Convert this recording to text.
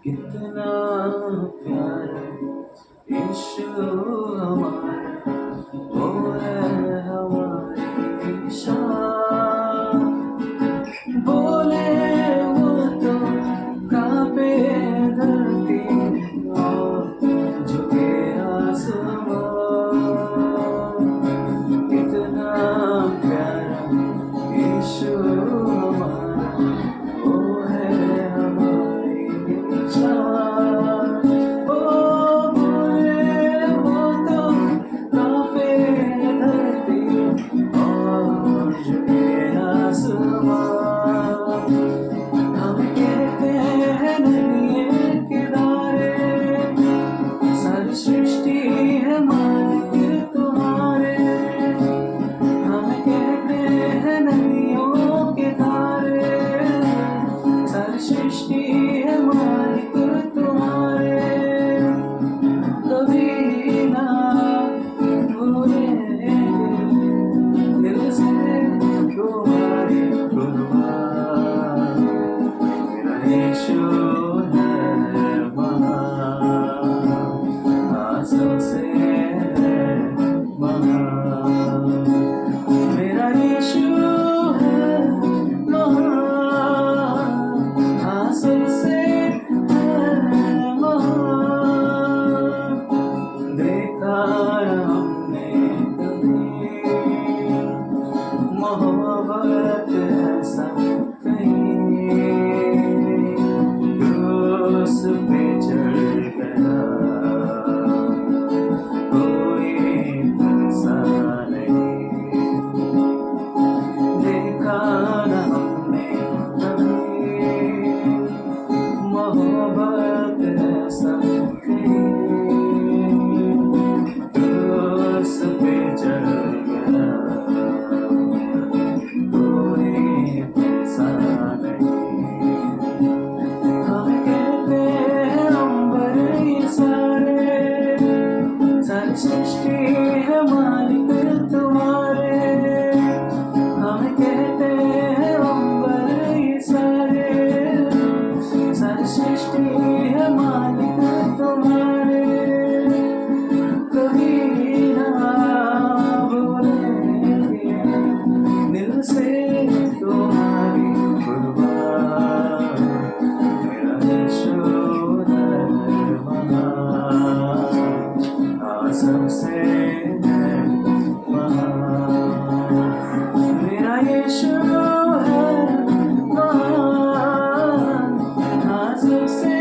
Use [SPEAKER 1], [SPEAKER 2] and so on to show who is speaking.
[SPEAKER 1] कितना प्यारा यीशु हमारा, वो है हमारी शान। बोले वो तो कांपे धरती और झुके आसमान। कितना प्यारा यीशु हमारा, वो है हमारी शान। ओ बोले वो तो कांपे धरती और झुके आसमान। हम कहते हैं नदियों के किनारे, सारी सृष्टि है मालिक तुम्हारे। हम कहते हैं नदियों के धारे, सारी सृष्टि है मालिक तुम्हारे। कभी ना भूलेंगे दिल से तुम्हारी कुर्बान। मेरा यीशु है महान, सबसे महान। मेरा यीशु है महान, सबसे महान। देखा हमने कभी मोहब्बत ऐसा कहीं, क्रूस पे चढ़ गया कोई ऐसा नहीं। देखा न हमने कभी मोहब्बत ऐसा कहीं, क्रूस पे चढ़ गया कोई ऐसा नहीं। हम कहते हैं अंबर ये सारे, सारी सृष्टि है मालिक तुम्हारे। हम कहते हैं अंबर ये सारे, सारी सृष्टि है मालिक तुम्हारे। कभी ना भूलेंगे दिल से तुम्हारी कुर्बान। मेरा यीशु है महान, सबसे महान। मेरा यीशु है महान, सबसे